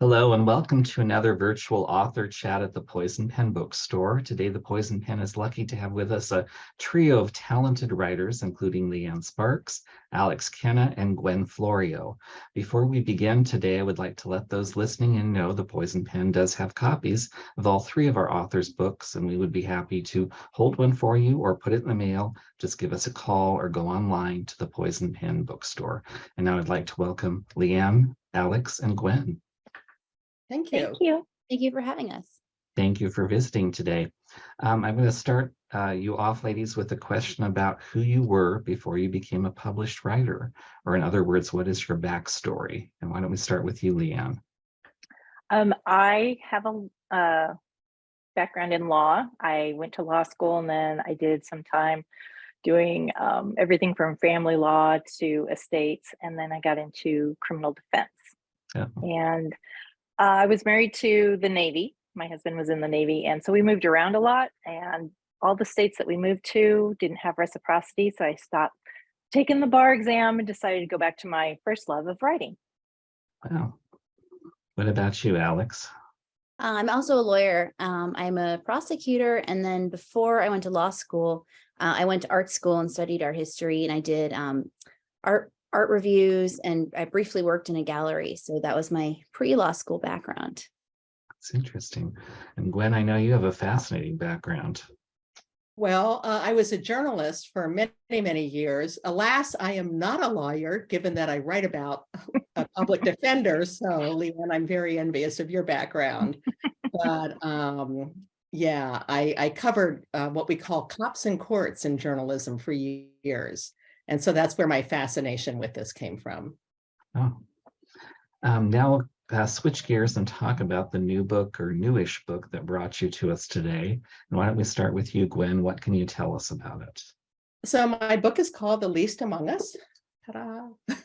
Hello and welcome to another virtual author chat at the Poison Pen Bookstore. Today, the Poison Pen is lucky to have with us a trio of talented writers, including Leanne Sparks, Alex Kenna, and Gwen Florio. Before we begin today, I would like to let those listening in know the Poison Pen does have copies of all three of our authors' books, and we would be happy to hold one for you or put it in the mail. Just give us a call or go online to the Poison Pen Bookstore. And now I'd like to welcome Leanne, Alex, and Gwen. Thank you. Thank you. Thank you for having us. Thank you for visiting today. I'm going to start you off, ladies, with a question about who you were before you became a published writer, or in other words, what is your backstory? And why don't we start with you, Leanne? I have a background in law. I went to law school and then I did some time doing everything from family law to estates, and then I got into criminal defense. Yeah. And I was married to the Navy. My husband was in the Navy, and so we moved around a lot, and all the states that we moved to didn't have reciprocity, so I stopped taking the bar exam and decided to go back to my first love of writing. Wow. What about you, Alex? I'm also a lawyer. I'm a prosecutor, and then before I went to law school, I went to art school and studied art history, and I did art reviews, and I briefly worked in a gallery. So that was my pre-law school background. It's interesting. And Gwen, I know you have a fascinating background. Well, I was a journalist for many, many years. Alas, I am not a lawyer, given that I write about a public defender. So, Leanne, I'm very envious of your background. But yeah, I covered what we call cops and courts in journalism for years. And so that's where my fascination with this came from. Oh. Now switch gears and talk about the new book or newish book that brought you to us today. And why don't we start with you, Gwen? What can you tell us about it? So my book is called The Least Among Us. Ta-da.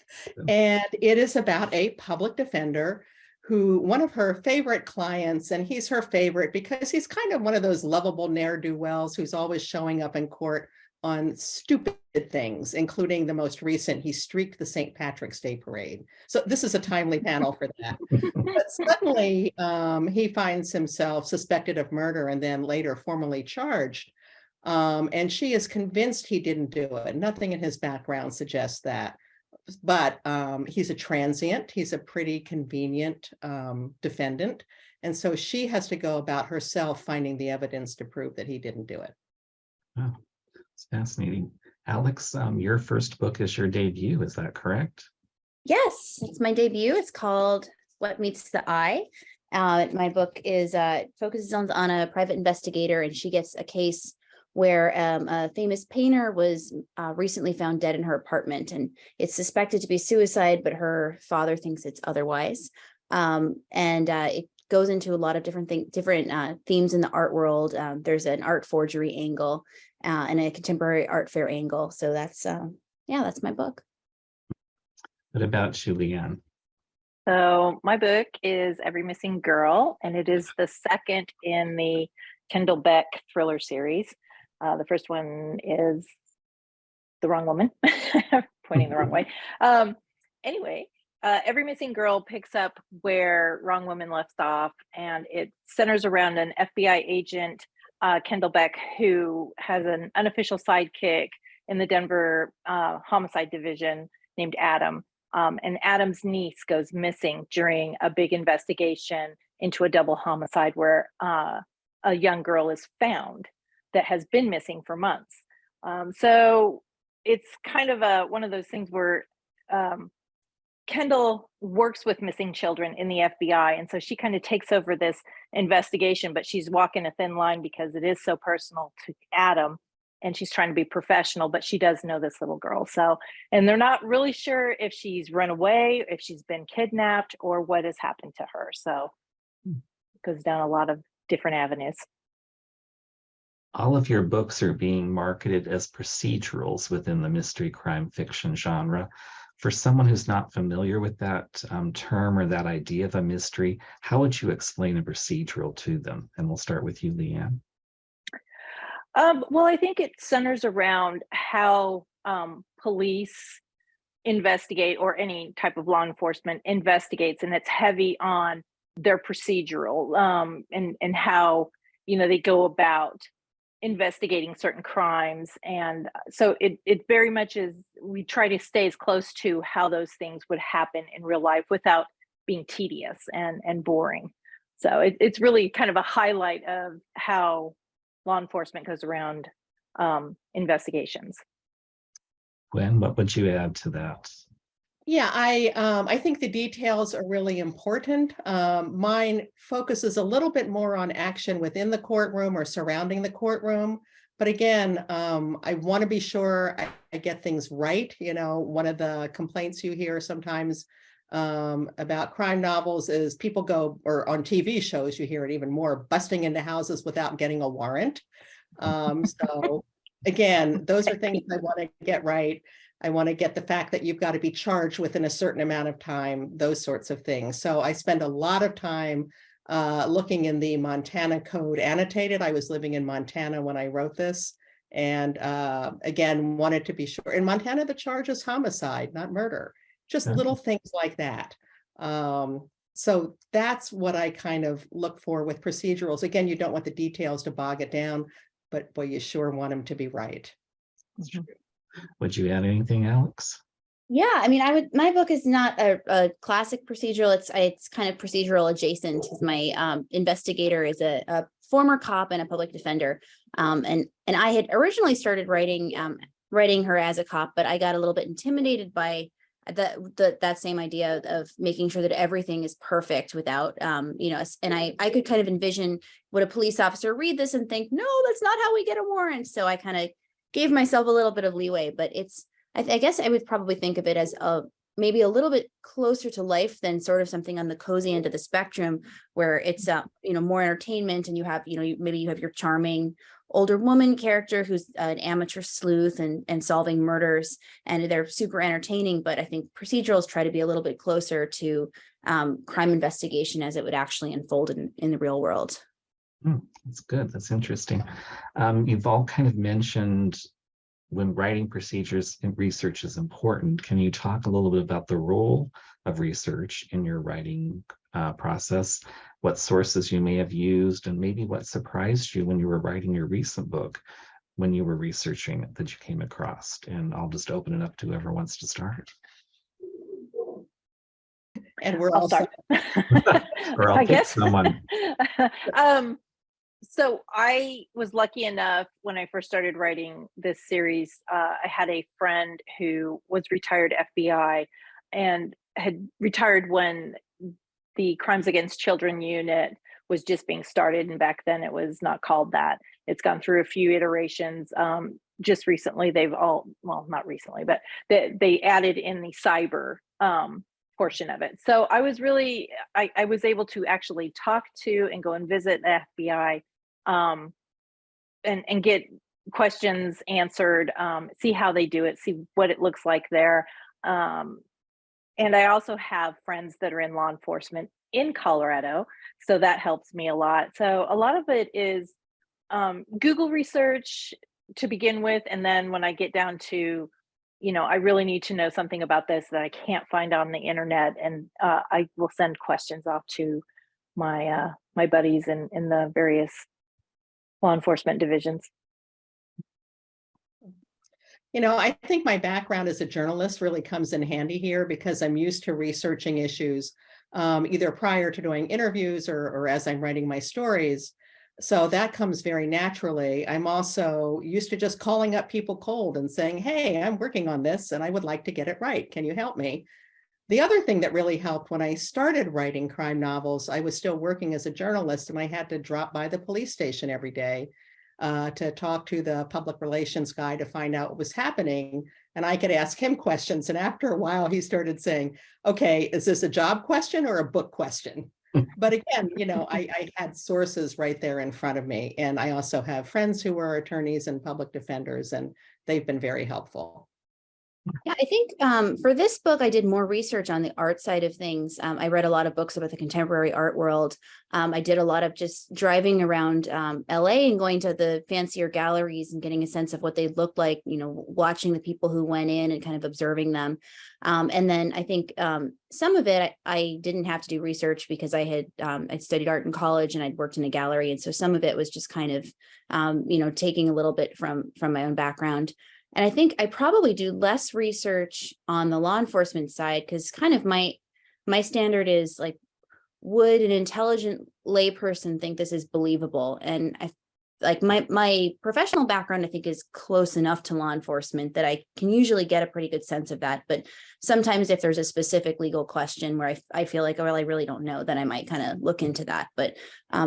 And it is about a public defender who, one of her favorite clients, and he's her favorite because he's kind of one of those lovable ne'er-do-wells who's always showing up in court on stupid things, including the most recent, he streaked the St. Patrick's Day parade. So this is a timely panel for that. But suddenly he finds himself suspected of murder and then later formally charged. And she is convinced he didn't do it. Nothing in his background suggests that. But he's a transient. He's a pretty convenient defendant. And so she has to go about herself finding the evidence to prove that he didn't do it. Oh. It's fascinating. Alex, your first book is your debut, is that correct? Yes, it's my debut. It's called What Meets the Eye. My book is focuses on a private investigator, and she gets a case where a famous painter was recently found dead in her apartment, and it's suspected to be suicide, but her father thinks it's otherwise. It goes into a lot of different themes in the art world. There's an art forgery angle and a contemporary art fair angle. So that's my book. What about you, Leanne? So my book is Every Missing Girl, and it is the second in the Kendall Beck thriller series. The first one is The Wrong Woman, pointing the wrong way. Anyway, Every Missing Girl picks up where Wrong Woman left off, and it centers around an FBI agent, Kendall Beck, who has an unofficial sidekick in the Denver homicide division named Adam. And Adam's niece goes missing during a big investigation into a double homicide where a young girl is found that has been missing for months. So it's kind of one of those things where Kendall works with missing children in the FBI, and so she kind of takes over this investigation, but she's walking a thin line because it is so personal to Adam, and she's trying to be professional, but she does know this little girl. So, and they're not really sure if she's run away, if she's been kidnapped, or what has happened to her. So it goes down a lot of different avenues. All of your books are being marketed as procedurals within the mystery crime fiction genre. For someone who's not familiar with that term or that idea of a mystery, how would you explain a procedural to them? And we'll start with you, Leanne. Well, I think it centers around how police investigate, or any type of law enforcement investigates, and it's heavy on their procedural, and how, they go about investigating certain crimes. And so it very much is, we try to stay as close to how those things would happen in real life without being tedious and boring. So it's really kind of a highlight of how law enforcement goes around investigations. Gwen, what would you add to that? Yeah, I think the details are really important. Mine focuses a little bit more on action within the courtroom or surrounding the courtroom. But again, I want to be sure I get things right. One of the complaints you hear sometimes about crime novels is people go, or on TV shows, you hear it even more, busting into houses without getting a warrant. So again, those are things I want to get right. I want to get the fact that you've got to be charged within a certain amount of time, those sorts of things. So I spend a lot of time looking in the Montana Code annotated. I was living in Montana when I wrote this. And again, wanted to be sure. In Montana, the charge is homicide, not murder. Just little things like that. So that's what I kind of look for with procedurals. Again, you don't want the details to bog it down, but boy, you sure want them to be right. Would you add anything, Alex? Yeah, I mean, my book is not a classic procedural. It's kind of procedural adjacent. My investigator is a former cop and a public defender. And I had originally started writing her as a cop, but I got a little bit intimidated by that same idea of making sure that everything is perfect without, and I could kind of envision, would a police officer read this and think, no, that's not how we get a warrant. So I kind of gave myself a little bit of leeway, but I guess I would probably think of it as maybe a little bit closer to life than sort of something on the cozy end of the spectrum, where it's more entertainment, and you have maybe you have your charming older woman character who's an amateur sleuth and solving murders, and they're super entertaining. But I think procedurals try to be a little bit closer to crime investigation as it would actually unfold in the real world. That's good. That's interesting. You've all kind of mentioned when writing procedures and research is important. Can you talk a little bit about the role of research in your writing process, what sources you may have used, and maybe what surprised you when you were writing your recent book, when you were researching it, that you came across? And I'll just open it up to whoever wants to start. And we're I'll all start. Or I'll I pick guess. someone. So I was lucky enough when I first started writing this series. I had a friend who was retired FBI and had retired when the Crimes Against Children unit was just being started. And back then it was not called that. It's gone through a few iterations. Just recently, not recently, but they added in the cyber portion of it. So I was really, I was able to actually talk to and go and visit the FBI and get questions answered, see how they do it, see what it looks like there. And I also have friends that are in law enforcement in Colorado, so that helps me a lot. So a lot of it is Google research to begin with, and then when I get down to, I really need to know something about this that I can't find on the internet, and I will send questions off to my my buddies in the various law enforcement divisions. I think my background as a journalist really comes in handy here, because I'm used to researching issues either prior to doing interviews or as I'm writing my stories. So that comes very naturally. I'm also used to just calling up people cold and saying, hey, I'm working on this and I would like to get it right. Can you help me? The other thing that really helped when I started writing crime novels, I was still working as a journalist, and I had to drop by the police station every day to talk to the public relations guy to find out what was happening. And I could ask him questions. And after a while, he started saying, okay, is this a job question or a book question? But again, I had sources right there in front of me. And I also have friends who are attorneys and public defenders, and they've been very helpful. Yeah, I think for this book, I did more research on the art side of things. I read a lot of books about the contemporary art world. I did a lot of just driving around LA and going to the fancier galleries and getting a sense of what they looked like, you know, watching the people who went in and kind of observing them. And then I think some of it I didn't have to do research because I had I'd studied art in college and I'd worked in a gallery. And so some of it was just kind of, you know, taking a little bit from my own background. And I think I probably do less research on the law enforcement side because kind of my standard is like, would an intelligent layperson think this is believable? And I like my professional background, I think, is close enough to law enforcement that I can usually get a pretty good sense of that. But sometimes if there's a specific legal question where I feel like, oh, well, I really don't know, then I might kind of look into that. But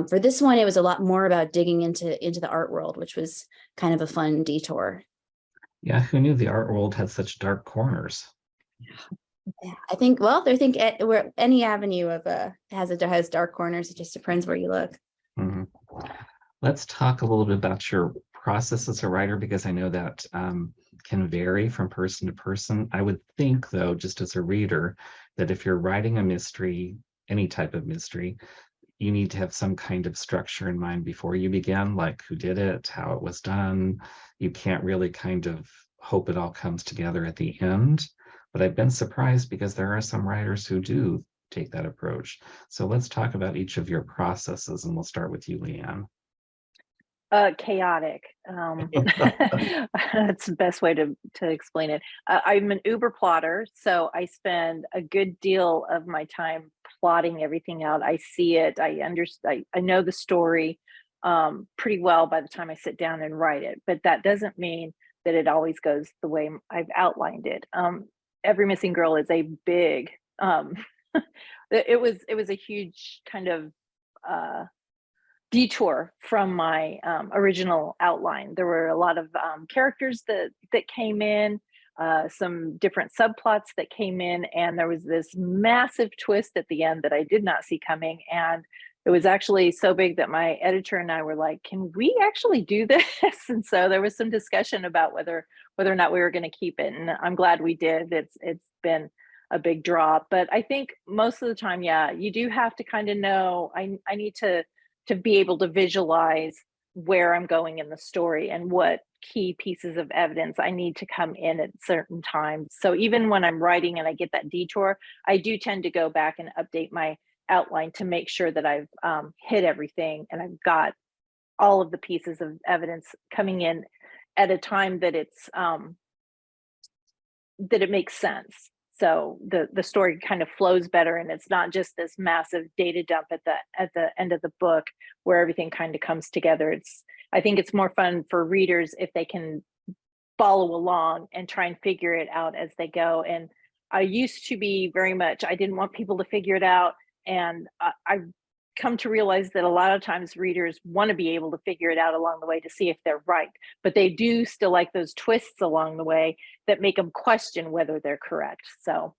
for this one, it was a lot more about digging into the art world, which was kind of a fun detour. Yeah, who knew the art world had such dark corners? Yeah, I think, well, I think where any avenue of has dark corners. It just depends where you look. Mhm. Let's talk a little bit about your process as a writer, because I know that can vary from person to person. I would think, though, just as a reader, that if you're writing a mystery, any type of mystery, you need to have some kind of structure in mind before you begin, like who did it, how it was done. You can't really kind of hope it all comes together at the end. But I've been surprised because there are some writers who do take that approach. So let's talk about each of your processes, and we'll start with you, Leanne. Chaotic. That's the best way to explain it. I'm an Uber plotter, so I spend a good deal of my time plotting everything out. I see it. I understand. I know the story pretty well by the time I sit down and write it. But that doesn't mean that it always goes the way I've outlined it. Every Missing Girl is a big. It was a huge kind of. Detour from my original outline. There were a lot of characters that came in, some different subplots that came in, and there was this massive twist at the end that I did not see coming. And it was actually so big that my editor and I were like, "Can we actually do this?" And so there was some discussion about whether or not we were going to keep it, and I'm glad we did. It's been a big draw, but I think most of the time, yeah, you do have to kind of know. I need to be able to visualize where I'm going in the story and what key pieces of evidence I need to come in at certain times. So even when I'm writing and I get that detour, I do tend to go back and update my outline to make sure that I've hit everything and I've got all of the pieces of evidence coming in at a time that that it makes sense. So the story kind of flows better, and it's not just this massive data dump at the end of the book where everything kind of comes together. I think it's more fun for readers if they can follow along and try and figure it out as they go. And I used to be very much, I didn't want people to figure it out, and I've come to realize that a lot of times readers want to be able to figure it out along the way to see if they're right, but they do still like those twists along the way that make them question whether they're correct. So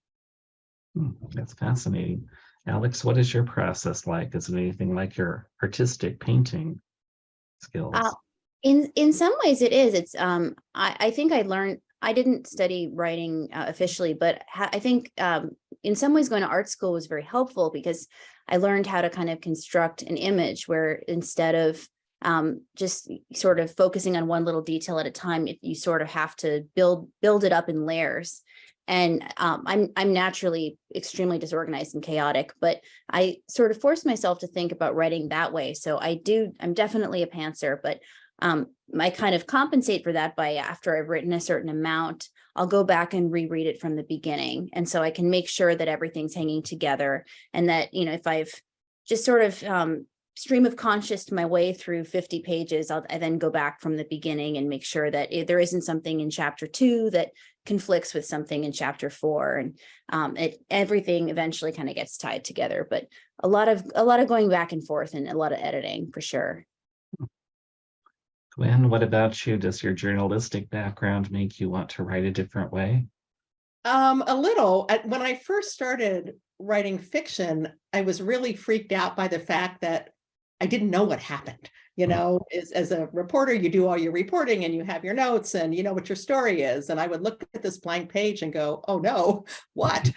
That's fascinating. Alex, what is your process like? Is it anything like your artistic painting skills? In some ways it is. It's I think I learned, I didn't study writing officially, but I think in some ways going to art school was very helpful because I learned how to kind of construct an image where instead of just sort of focusing on one little detail at a time, you sort of have to build it up in layers. And I'm naturally extremely disorganized and chaotic, but I sort of forced myself to think about writing that way. So I'm definitely a pantser, but I kind of compensate for that by after I've written a certain amount, I'll go back and reread it from the beginning. And so I can make sure that everything's hanging together and that, you know, if I've just sort of stream of conscious my way through 50 pages, I then go back from the beginning and make sure that there isn't something in chapter 2 that conflicts with something in chapter 4. And everything eventually kind of gets tied together, but a lot of going back and forth and a lot of editing for sure. Gwen, what about you? Does your journalistic background make you want to write a different way? A little. When I first started writing fiction, I was really freaked out by the fact that I didn't know what happened. You know, as a reporter, you do all your reporting and you have your notes and you know what your story is. And I would look at this blank page and go, oh no, what?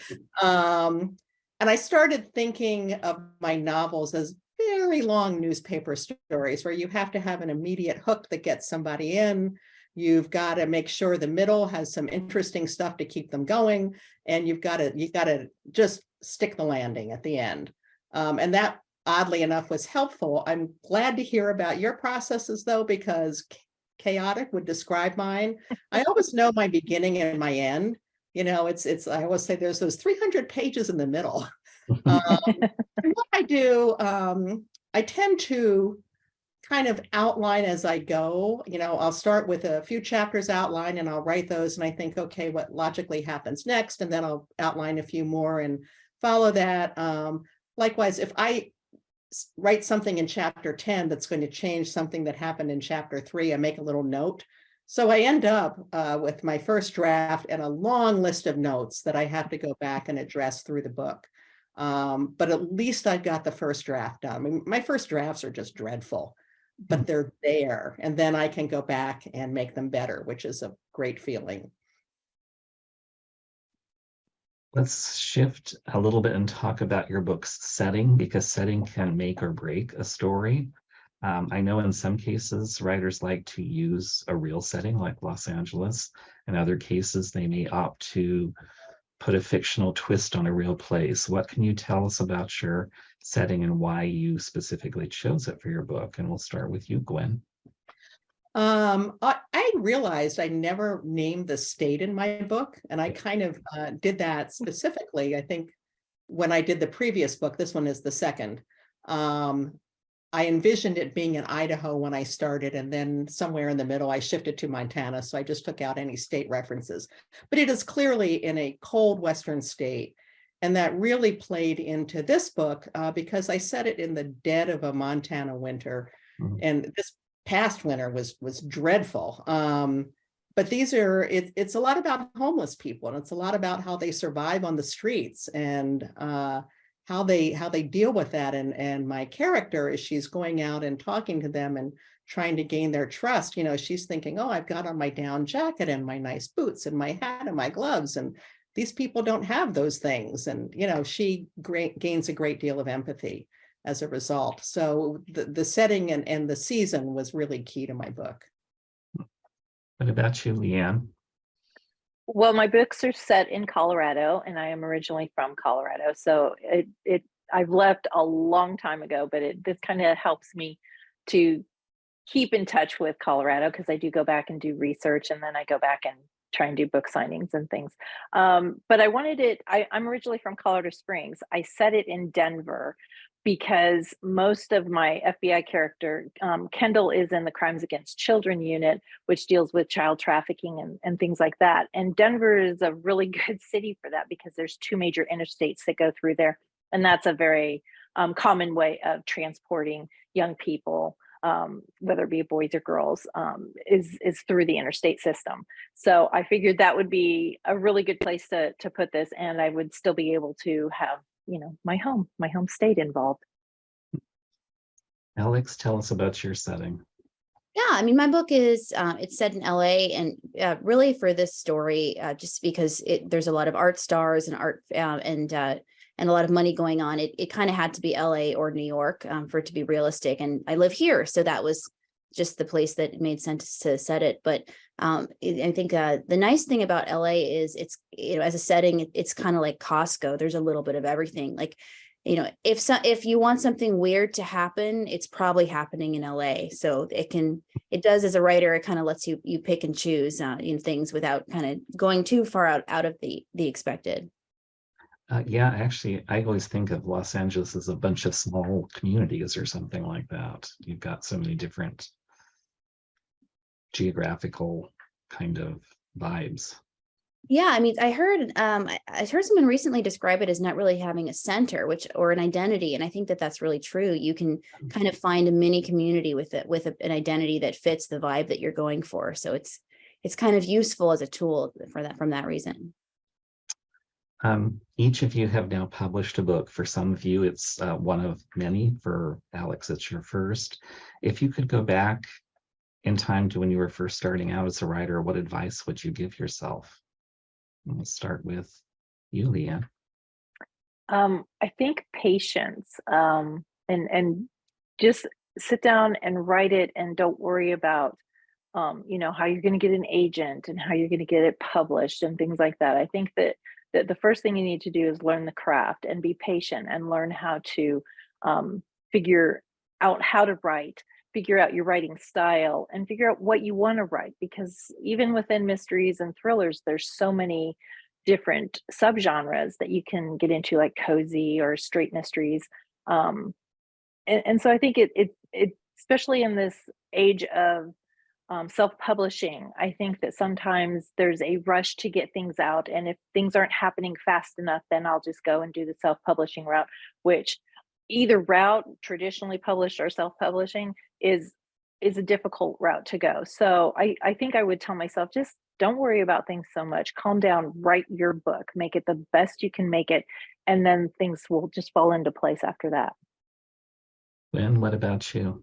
And I started thinking of my novels as very long newspaper stories where you have to have an immediate hook that gets somebody in. You've got to make sure the middle has some interesting stuff to keep them going. And you've got to just stick the landing at the end. And that, oddly enough, was helpful. I'm glad to hear about your processes though, because chaotic would describe mine. I always know my beginning and my end. You know, I always say there's those 300 pages in the middle. And what I do, I tend to kind of outline as I go. You know, I'll start with a few chapters outline and I'll write those and I think, okay, what logically happens next? And then I'll outline a few more and follow that. Likewise, if I write something in chapter 10 that's going to change something that happened in chapter 3, I make a little note. So I end up with my first draft and a long list of notes that I have to go back and address through the book. But at least I've got the first draft done. I mean, my first drafts are just dreadful, but they're there. And then I can go back and make them better, which is a great feeling. Let's shift a little bit and talk about your book's setting, because setting can make or break a story. I know in some cases, writers like to use a real setting like Los Angeles. In other cases, they may opt to put a fictional twist on a real place. What can you tell us about your setting and why you specifically chose it for your book? And we'll start with you, Gwen. I realized I never named the state in my book, and I kind of did that specifically. I think when I did the previous book, this one is the second. I envisioned it being in Idaho when I started, and then somewhere in the middle, I shifted to Montana. So I just took out any state references, but it is clearly in a cold Western state. And that really played into this book because I set it in the dead of a Montana winter. And this past winter was dreadful. But it's a lot about homeless people, and it's a lot about how they survive on the streets and how they deal with that. And my character, as she's going out and talking to them and trying to gain their trust, you know, she's thinking, oh, I've got on my down jacket and my nice boots and my hat and my gloves, and these people don't have those things. And, you know, she gains a great deal of empathy as a result. So the setting and the season was really key to my book. What about you, Leanne? Well, my books are set in Colorado, and I am originally from Colorado. So I've left a long time ago, but this kind of helps me to keep in touch with Colorado, because I do go back and do research, and then I go back and try and do book signings and things. But I'm originally from Colorado Springs. I set it in Denver because most of my FBI character, Kendall, is in the Crimes Against Children unit, which deals with child trafficking and things like that. And Denver is a really good city for that because there's 2 major interstates that go through there. And that's a very common way of transporting young people, whether it be boys or girls, is through the interstate system. So I figured that would be a really good place to put this, and I would still be able to have, you know, my home state involved. Alex, tell us about your setting. Yeah, I mean, my book is it's set in LA, and really for this story, just because there's a lot of art stars and art and a lot of money going on, it kind of had to be LA or New York for it to be realistic. And I live here, so that was just the place that made sense to set it. But I think the nice thing about LA is it's, you know, as a setting, it's kind of like Costco. There's a little bit of everything. Like, you know, if you want something weird to happen, it's probably happening in LA. So it does, as a writer, it kind of lets you pick and choose things without kind of going too far out of the expected. Yeah, actually, I always think of Los Angeles as a bunch of small communities or something like that. You've got so many different geographical kind of vibes. Yeah, I mean, I heard someone recently describe it as not really having a center, or an identity, and I think that that's really true. You can kind of find a mini community with an identity that fits the vibe that you're going for. So it's kind of useful as a tool for that, from that reason. Each of you have now published a book. For some of you, it's one of many. For Alex, it's your first. If you could go back in time to when you were first starting out as a writer, what advice would you give yourself? And we'll start with you, Leanne. I think patience, and just sit down and write it, and don't worry about how you're going to get an agent and how you're going to get it published and things like that. I think that the first thing you need to do is learn the craft and be patient and learn how to figure out how to write, figure out your writing style, and figure out what you want to write. Because even within mysteries and thrillers, there's so many different subgenres that you can get into, like cozy or straight mysteries. And so I think it especially in this age of self-publishing, I think that sometimes there's a rush to get things out, and if things aren't happening fast enough, then I'll just go and do the self-publishing route, which either route, traditionally published or self-publishing, is a difficult route to go. So I think I would tell myself, just don't worry about things so much. Calm down, write your book, make it the best you can make it, and then things will just fall into place after that. Gwen, what about you?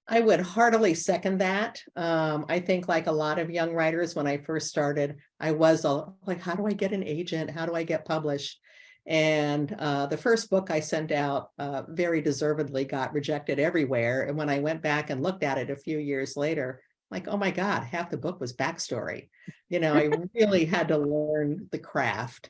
I would heartily second that. I think, like a lot of young writers, when I first started, I was all like, how do I get an agent? How do I get published? And the first book I sent out very deservedly got rejected everywhere. And when I went back and looked at it a few years later, like, oh my God, half the book was backstory. I really had to learn the craft.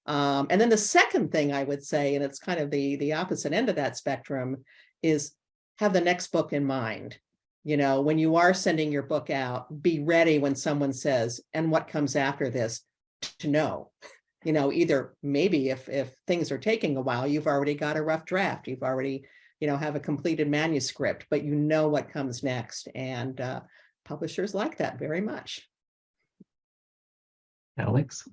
And then the second thing I would say, and it's kind of the opposite end of that spectrum, is have the next book in mind. When you are sending your book out, be ready when someone says, and what comes after this, to know. Either maybe if things are taking a while, you've already got a rough draft, you've already, have a completed manuscript, but you know what comes next. And publishers like that very much. Alex?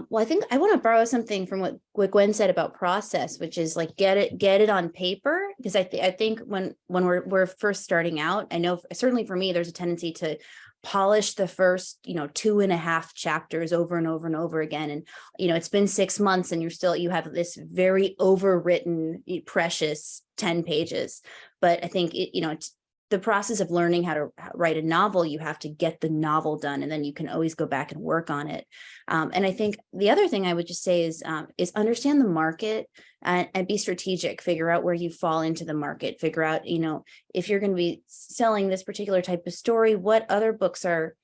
Well, I think I want to borrow something from what Gwen said about process, which is like get it on paper. Because I think when we're first starting out, I know certainly for me, there's a tendency to polish the first 2.5 chapters over and over and over again. And it's been 6 months and you have this very overwritten, precious 10 pages. But I think it's the process of learning how to write a novel. You have to get the novel done, and then you can always go back and work on it. And I think the other thing I would just say is understand the market and be strategic. Figure out where you fall into the market. Figure out, if you're going to be selling this particular type of story, what other books are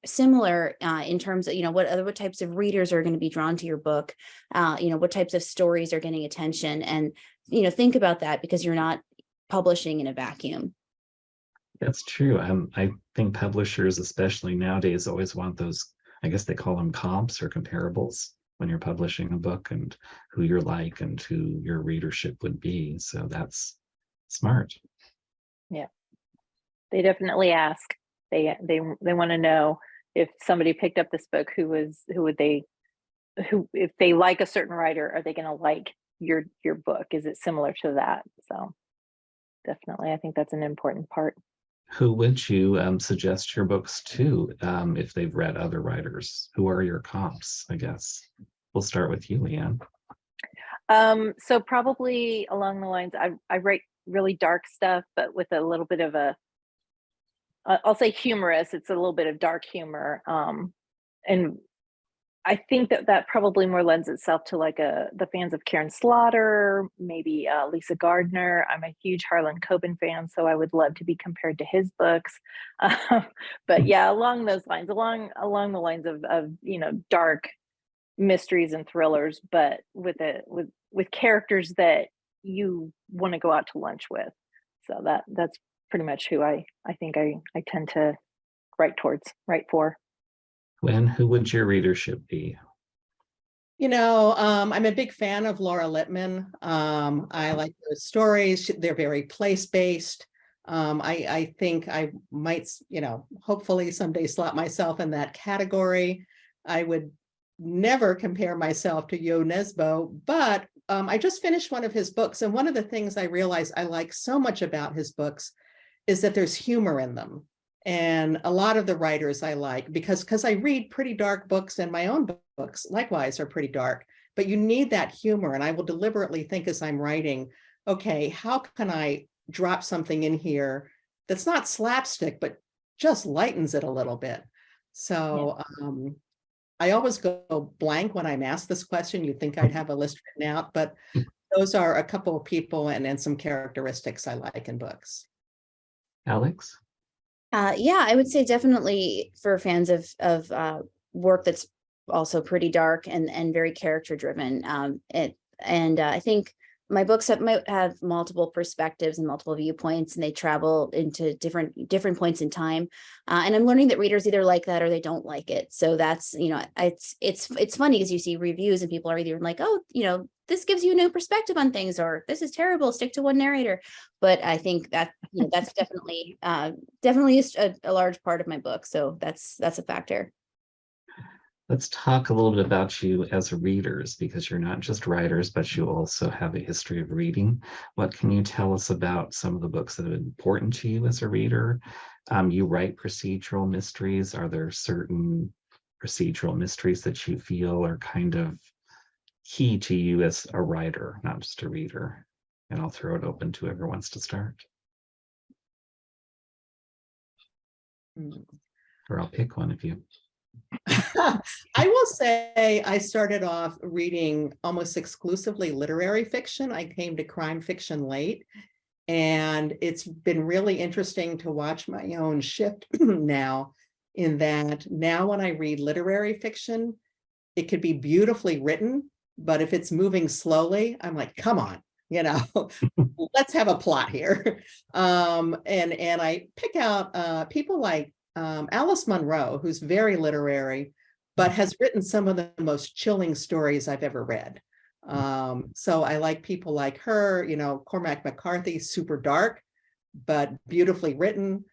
similar in terms of, what types of readers are going to be drawn to your book, what types of stories are getting attention, and, think about that, because you're not publishing in a vacuum. That's true. I think publishers, especially nowadays, always want those, I guess they call them comps or comparables when you're publishing a book, and who you're like and who your readership would be. So that's smart. Yeah, they definitely ask. They want to know, if somebody picked up this book, who if they like a certain writer, are they going to like your book? Is it similar to that? So definitely, I think that's an important part. Who would you suggest your books to if they've read other writers? Who are your comps, I guess? We'll start with you, Leanne. So probably along the lines, I write really dark stuff, but with a little bit of I'll say humorous. It's a little bit of dark humor. And I think that probably more lends itself to like the fans of Karen Slaughter, maybe Lisa Gardner. I'm a huge Harlan Coben fan, so I would love to be compared to his books. But yeah, along those lines, along the lines of dark mysteries and thrillers, but with characters that you want to go out to lunch with. So that's pretty much who I think I tend to write for. Gwen, who would your readership be? I'm a big fan of Laura Lippman. I like her stories. They're very place-based. I think I might, hopefully someday slot myself in that category. I would never compare myself to Yo Nesbo, but I just finished one of his books. And one of the things I realized I like so much about his books is that there's humor in them. And a lot of the writers I like, because I read pretty dark books, and my own books likewise are pretty dark, but you need that humor. And I will deliberately think as I'm writing, okay, how can I drop something in here that's not slapstick, but just lightens it a little bit. So I always go blank when I'm asked this question. You'd think I'd have a list written out, but those are a couple of people and some characteristics I like in books. Alex? Yeah, I would say definitely for fans of work that's also pretty dark and very character driven. I think my books might have multiple perspectives and multiple viewpoints, and they travel into different points in time. And I'm learning that readers either like that or they don't like it. So that's, it's funny because you see reviews and people are either like, oh, this gives you a new perspective on things, or this is terrible, stick to one narrator. But I think that that's definitely a large part of my book. So that's a factor. Let's talk a little bit about you as readers, because you're not just writers, but you also have a history of reading. What can you tell us about some of the books that have been important to you as a reader? You write procedural mysteries. Are there certain procedural mysteries that you feel are kind of key to you as a writer, not just a reader? And I'll throw it open to whoever wants to start. Or I'll pick one of you. I will say I started off reading almost exclusively literary fiction. I came to crime fiction late, and it's been really interesting to watch my own shift now, in that now when I read literary fiction, it could be beautifully written, but if it's moving slowly, I'm like, come on, let's have a plot here. And I pick out people like Alice Munro, who's very literary, but has written some of the most chilling stories I've ever read. So I like people like her, Cormac McCarthy, super dark, but beautifully written.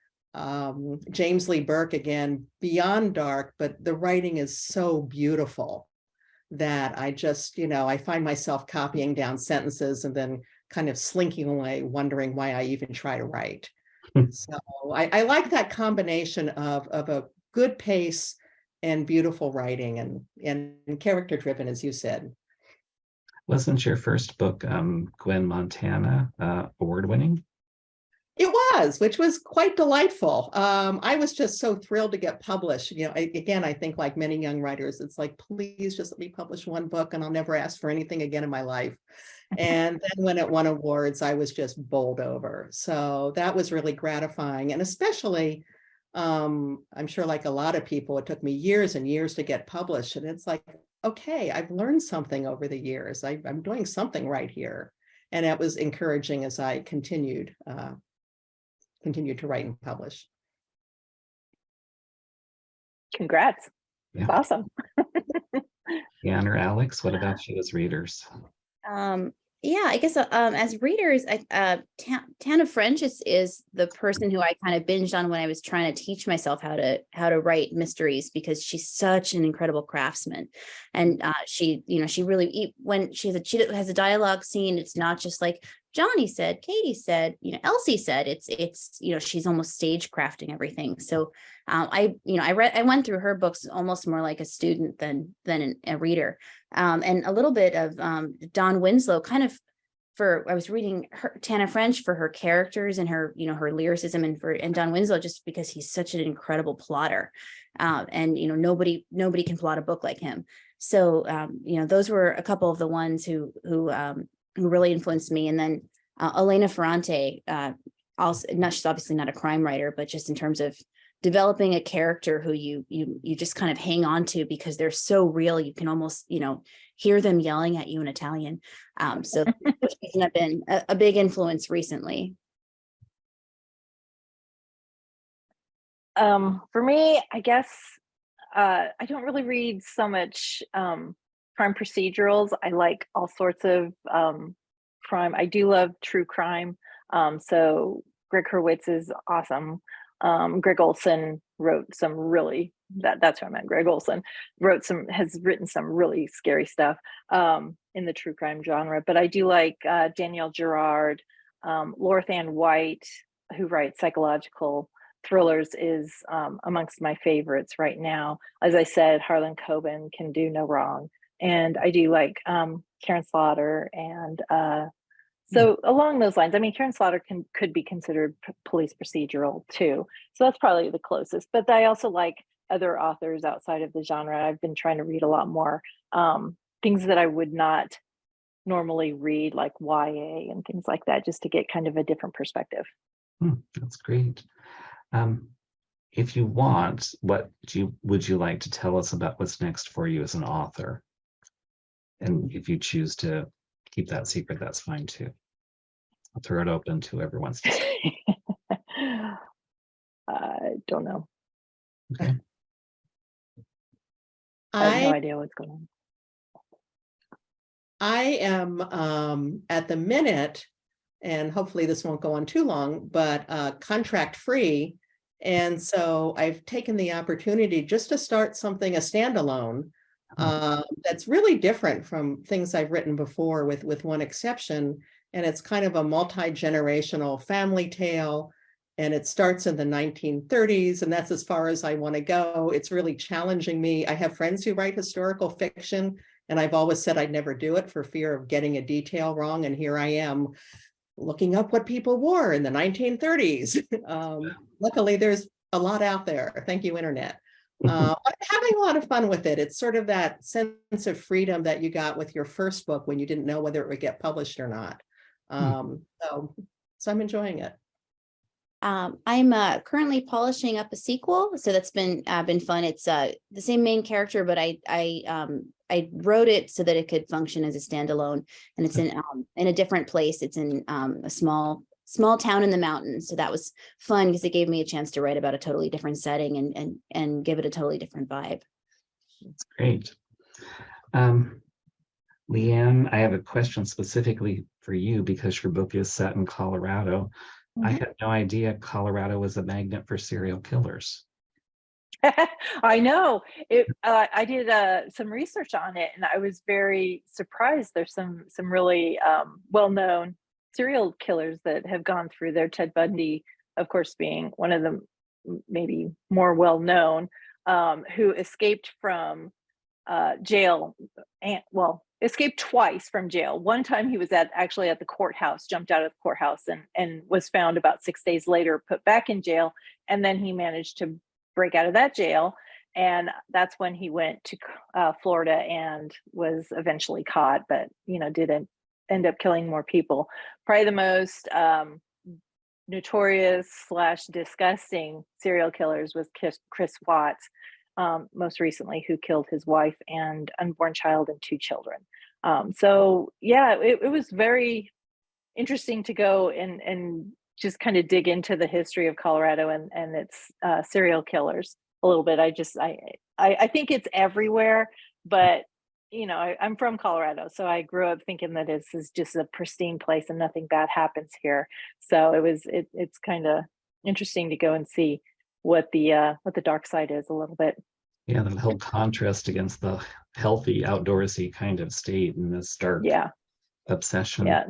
James Lee Burke, again, beyond dark, but the writing is so beautiful that I just, I find myself copying down sentences and then kind of slinking away, wondering why I even try to write. So I like that combination of a good pace and beautiful writing and character driven, as you said. Wasn't your first book, Gwen, Montana, award-winning? It was, which was quite delightful. I was just so thrilled to get published. Again, I think like many young writers, it's like, please just let me publish one book and I'll never ask for anything again in my life. And then when it won awards, I was just bowled over. So that was really gratifying. And especially, I'm sure like a lot of people, it took me years and years to get published. And it's like, okay, I've learned something over the years. I'm doing something right here. And it was encouraging as I continued to write and publish. Congrats. Yeah. Awesome. Leanne or Alex, what about you as readers? Yeah, I guess as readers, Tana French is the person who I kind of binged on when I was trying to teach myself how to write mysteries, because she's such an incredible craftsman. And she really, when she has a dialogue scene, it's not just like Johnny said, Katie said, Elsie said. It's she's almost stage crafting everything. So I went through her books almost more like a student than a reader. And a little bit of Dawn Winslow, I was reading Tana French for her characters and her her lyricism, and Dawn Winslow just because he's such an incredible plotter, and nobody can plot a book like him. So those were a couple of the ones who really influenced me. And then Elena Ferrante, also she's obviously not a crime writer, but just in terms of developing a character who you just kind of hang on to because they're so real. You can almost, hear them yelling at you in Italian. So she's been a big influence recently. For me, I guess I don't really read so much crime procedurals. I like all sorts of crime. I do love true crime. So Greg Hurwitz is awesome. Greg Olson wrote some really, that's what I meant. Greg Olson has written some really scary stuff in the true crime genre. But I do like Danielle Girard, Lorthan White, who writes psychological thrillers, is amongst my favorites right now. As I said, Harlan Coben can do no wrong. and I do like Karen Slaughter, and so along those lines. I mean, Karen Slaughter could be considered police procedural too. So that's probably the closest. But I also like other authors outside of the genre. I've been trying to read a lot more things that I would not normally read, like YA and things like that, just to get kind of a different perspective. That's great. If you want, what would you like to tell us about what's next for you as an author? And if you choose to keep that secret, that's fine too. I'll throw it open to everyone. I don't know. Okay. I have no idea what's going on. I am at the minute, and hopefully this won't go on too long, but contract free. And so I've taken the opportunity just to start something, a standalone, that's really different from things I've written before, with one exception. And it's kind of a multi-generational family tale. And it starts in the 1930s, and that's as far as I want to go. It's really challenging me. I have friends who write historical fiction, and I've always said I'd never do it for fear of getting a detail wrong. And here I am looking up what people wore in the 1930s. Luckily, there's a lot out there. Thank you, Internet. I'm having a lot of fun with it. It's sort of that sense of freedom that you got with your first book when you didn't know whether it would get published or not. So I'm enjoying it. I'm currently polishing up a sequel, so that's been fun. It's the same main character, but I wrote it so that it could function as a standalone, and it's in a different place. It's in a small town in the mountains, so that was fun because it gave me a chance to write about a totally different setting and give it a totally different vibe. That's great. Leanne, I have a question specifically for you because your book is set in Colorado. I had no idea Colorado was a magnet for serial killers. I know it. I did some research on it, and I was very surprised. There's some really well-known serial killers that have gone through there. Ted Bundy, of course, being one of them, maybe more well-known, who escaped from jail, and escaped twice from jail. One time he was actually at the courthouse, jumped out of the courthouse, and was found about 6 days later, put back in jail, and then he managed to break out of that jail, and that's when he went to Florida and was eventually caught, but didn't end up killing more people. Probably the most notorious / disgusting serial killers was Chris Watts, most recently, who killed his wife and unborn child and 2 children. So yeah, it was very interesting to go and just kind of dig into the history of Colorado and its serial killers a little bit. I think it's everywhere, but I'm from Colorado, so I grew up thinking that this is just a pristine place and nothing bad happens here. So it's kind of interesting to go and see what the dark side is a little bit. Yeah, the whole contrast against the healthy outdoorsy kind of state and this dark obsession. Yeah,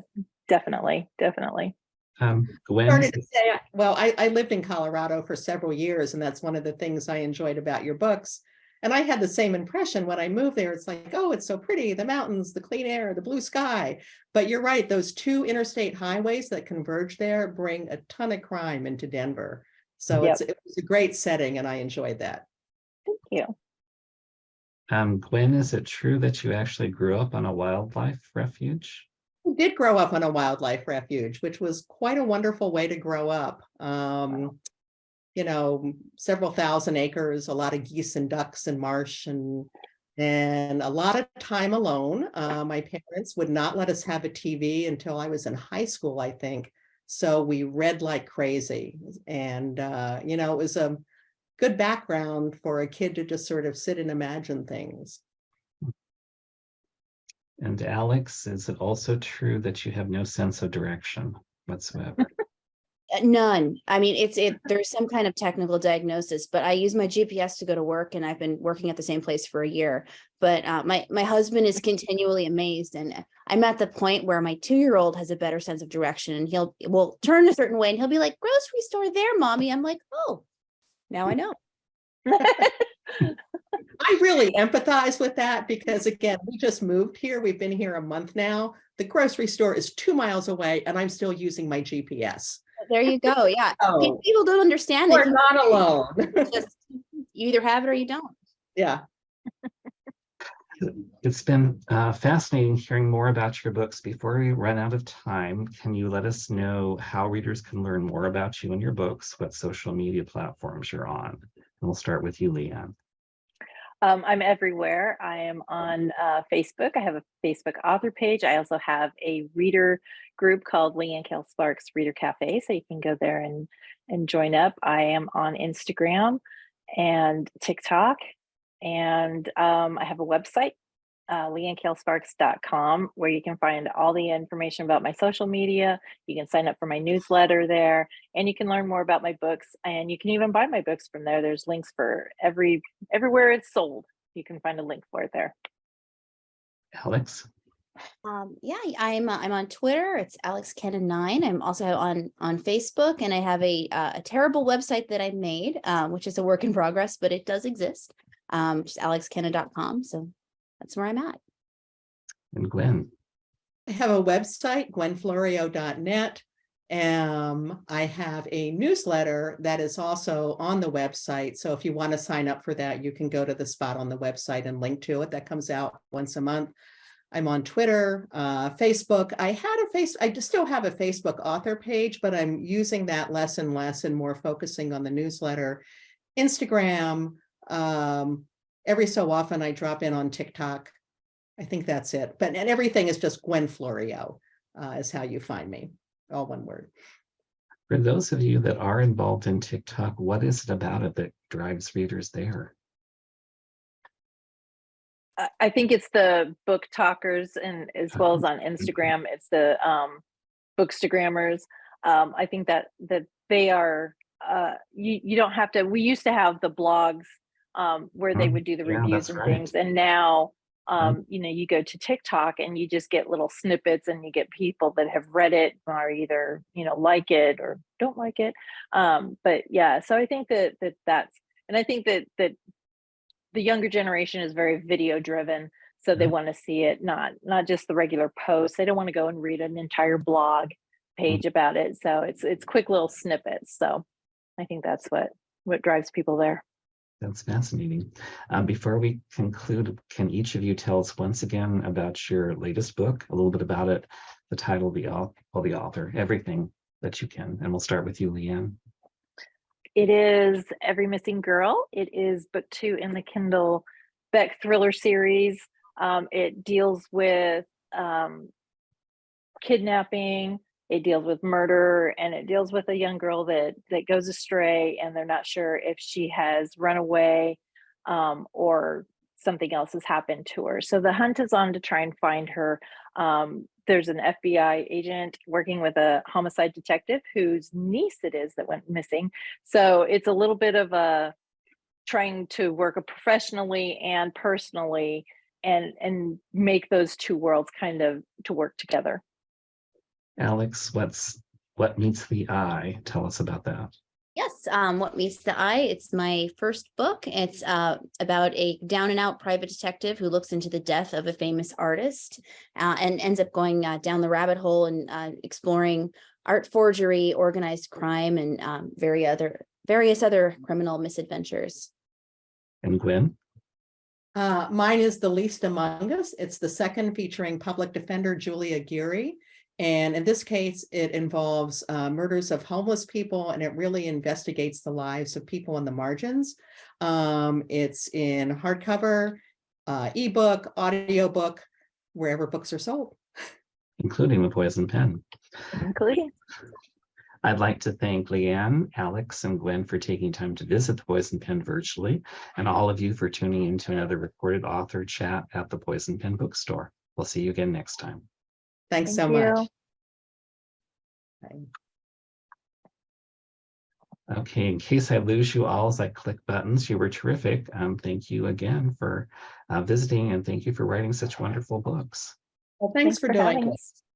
definitely. Gwen, Started to say, well, I lived in Colorado for several years, and that's one of the things I enjoyed about your books. And I had the same impression when I moved there. It's like, oh, it's so pretty, the mountains, the clean air, the blue sky. But you're right, those 2 interstate highways that converge there bring a ton of crime into Denver. So it was a great setting, and I enjoyed that. Thank you. Gwen, is it true that you actually grew up on a wildlife refuge? I did grow up on a wildlife refuge, which was quite a wonderful way to grow up. Several thousand acres, a lot of geese and ducks and marsh, and a lot of time alone. My parents would not let us have a TV until I was in high school, I think. So we read like crazy. And, it was a good background for a kid to just sort of sit and imagine things. And Alex, is it also true that you have no sense of direction whatsoever? None. I mean, there's some kind of technical diagnosis, but I use my GPS to go to work, and I've been working at the same place for a year. But my husband is continually amazed, and I'm at the point where my 2-year-old has a better sense of direction, and will turn a certain way, and he'll be like, "Grocery store there, mommy." I'm like, "Oh, now I know." I really empathize with that because again, we just moved here. We've been here a month now. The grocery store is 2 miles away and I'm still using my GPS. There you go. Yeah. Oh, People don't understand we're that. not alone. Just, you either have it or you don't. Yeah. It's been fascinating hearing more about your books. Before we run out of time, can you let us know how readers can learn more about you and your books, what social media platforms you're on? And we'll start with you, Leanne. I'm everywhere. I am on Facebook. I have a Facebook author page. I also have a reader group called Leanne Kale Sparks Reader Cafe, so you can go there and join up. I am on Instagram and TikTok, and I have a website, leannekalesparks.com, where you can find all the information about my social media. You can sign up for my newsletter there, and you can learn more about my books, and you can even buy my books from there. There's links for everywhere it's sold. You can find a link for it there. Alex? Yeah, I'm on Twitter. It's AlexKenna9. I'm also on Facebook, and I have a terrible website that I made, which is a work in progress, but it does exist. Just alexkenna.com. So that's where I'm at. And Gwen? I have a website, gwenflorio.net. I have a newsletter that is also on the website. So if you want to sign up for that, you can go to the spot on the website and link to it. That comes out once a month. I'm on Twitter, Facebook. I still have a Facebook author page, but I'm using that less and less and more focusing on the newsletter. Instagram, every so often I drop in on TikTok. I think that's it. And everything is just Gwen Florio is how you find me. All one word. For those of you that are involved in TikTok, what is it about it that drives readers there? I think it's the book talkers, and as well as on Instagram, it's the bookstagrammers. I think that they are, you don't have to, we used to have the blogs where they would do the reviews and things. And now, you go to TikTok and you just get little snippets, and you get people that have read it or either, like it or don't like it. But yeah, so I think that's, and I think that the younger generation is very video driven. So they want to see it, not just the regular posts. They don't want to go and read an entire blog page about it. So it's quick little snippets. So I think that's what drives people there. That's fascinating. Before we conclude, can each of you tell us once again about your latest book, a little bit about it, the title, the author, everything that you can. And we'll start with you, Leanne. It is Every Missing Girl. It is book 2 in the Kindle Beck thriller series. It deals with kidnapping, it deals with murder, and it deals with a young girl that goes astray, and they're not sure if she has run away or something else has happened to her. So the hunt is on to try and find her. There's an FBI agent working with a homicide detective whose niece it is that went missing. So it's a little bit of a trying to work professionally and personally and make those two worlds kind of to work together. Alex, what meets the eye? Tell us about that. Yes, What Meets the Eye. It's my first book. It's about a down and out private detective who looks into the death of a famous artist and ends up going down the rabbit hole and exploring art forgery, organized crime, and various other criminal misadventures. And Gwen? Mine is The Least Among Us. It's the second featuring public defender Julia Geary. And in this case, it involves murders of homeless people, and it really investigates the lives of people on the margins. It's in hardcover, ebook, audiobook, wherever books are sold. Including the Poison Pen. Including. I'd like to thank Leanne, Alex, and Gwen for taking time to visit the Poison Pen virtually, and all of you for tuning in to another recorded author chat at the Poison Pen bookstore. We'll see you again next time. Thanks so much. Okay, in case I lose you all as I click buttons, you were terrific. Thank you again for visiting, and thank you for writing such wonderful books. Well, thanks for doing having it. us.